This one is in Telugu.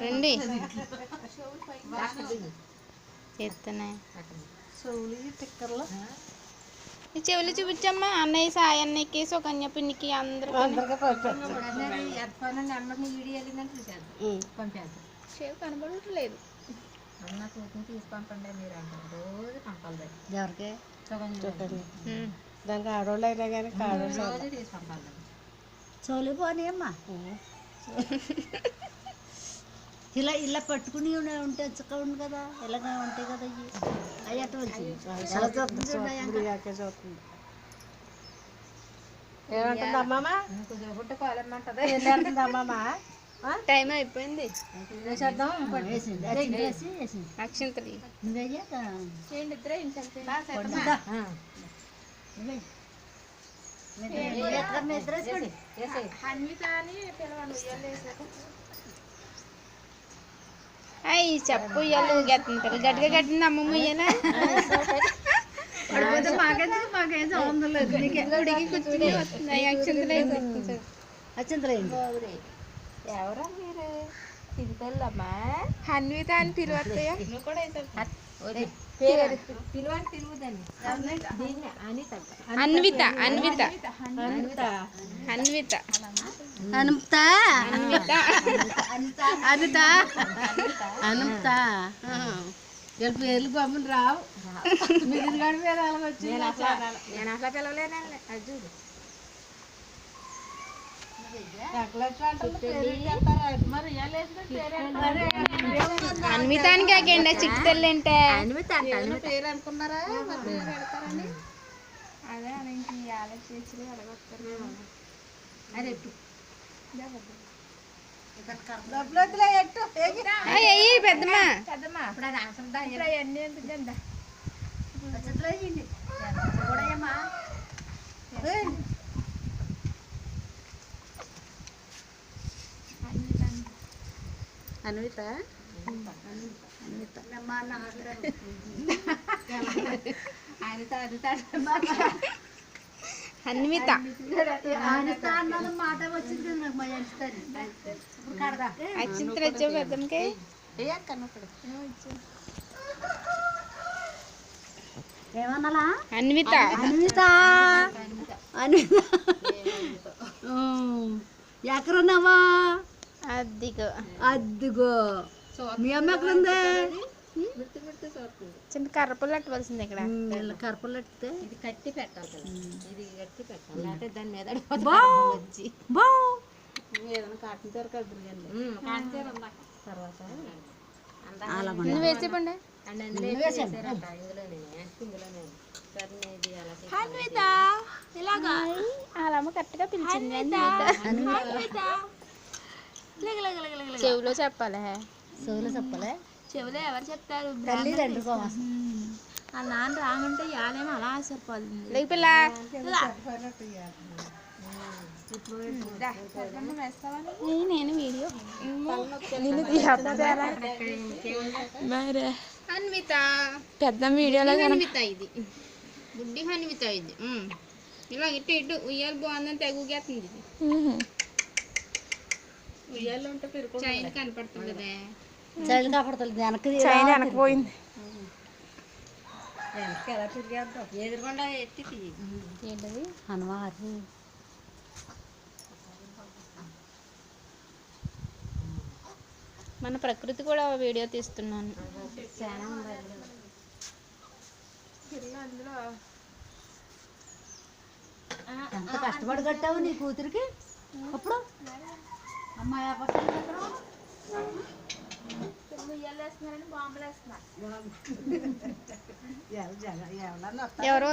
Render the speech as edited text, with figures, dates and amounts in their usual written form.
రండి చేస్తున్నా ఈ చెవులు చూపించమ్మా. అన్నయ్య సాయి అన్నయ్యకి సుకన్య పిన్నికి అందరికి చెవు కనబడట్లేదు. తీసి పంపండి మీరు అంటారు. రోజు పంపాలి ఎవరికి దానికి ఆడవాళ్ళు అయినా కానీ రోజు తీసి పంపాలి. చెవులు పోనీ అమ్మా. ఇలా ఇలా పట్టుకుని ఉంటే చక్కగా కదా, ఇలాగా ఉంటాయి కదా అవి అట్ట చూస్తుంది. ఏమంటుంది అమ్మమ్మ? అమ్మమ్మ టైం అయిపోయింది. అక్షంతలు అయ్యి చెప్పు ఇయ్యాలి ఊగేస్తుంటారు. గట్టిగా కట్టింది అమ్మమ్మ ఇయ్యాలా మాకేం సంబంధం లేదు. కూర్చుని వస్తున్నాయి అక్షంతలు. ఎవరా మీరు? తిరుగుతాళ్ళమ్మా హన్విత అని పిలువత్తయ్యా. అన్విత అన్విత అన్విత అనిత అన్విత అనిత పేర్లు పంపిణీ రావు. మిగిలిన పేరు అలాగొచ్చి నేను అట్లా పిలవలేనండి. అది చూడు అన్వితానికి కాకండి చిట్టి తల్లి అంటే పేరు అనుకున్నారా? అదే ఇంక ఆలోచించి అడగొస్తారు. అదే పెద్దమ్మా అన్విత అన్విత మాట వచ్చింది అచ్చింతలు వచ్చావు పెద్దమ్మకి. ఏమన్నా అన్విత అన్విత అన్విత ఎక్కడున్నావా? అద్దిగో అద్దుగో మీ అమ్మ ఎక్కడుంది? చిన్న కర్రపుల్లు అట్టవలసింది ఇక్కడ. కర్పలు ఎట్టితే ఇది కట్టి పెట్టాలి కదా. ఇది కట్టి పెట్టాలి. అంటే దాని మీద వచ్చి ఏదైనా కాటన్ చీర కడుతుంది తర్వాత నువ్వు వేసేపండి. ఇందులోనే ఇలాగా అలామ కరెక్ట్గా పిలిచింది. చెవులో చెప్పాలి. చెవులు చెప్పలే. చెవులో ఎవరు చెప్తారు? తల్లి తండ్రి ఆ నాన్న రామంటే యాదేమో అలా సరిపోతుంది. లేక పిల్ల నేను వీడియో అన్విత పెద్ద వీడియోలో అన్విత ఇది గుడ్డి అన్విత ఇది. ఇలా ఇటు ఇటు ఉయ్యాలు బాగుందని తెగుగేస్తుంది. ఉయ్యాలు ఉంటే చైన్ కనపడుతుంది కదా. చైన్ కాపాడుతుంది వెనక్కి వెనకపోయింది. ఎలా తిరిగేద్దాం ఎదురుకుండా ఎత్తి ఏంటది? హనుమారు మన ప్రకృతి కూడా వీడియో తీస్తున్నాను. చాలా ఉంది. ఎంత కష్టపడి కట్టావు నీ కూతురికి అప్పుడు అమ్మాయి ఎవరో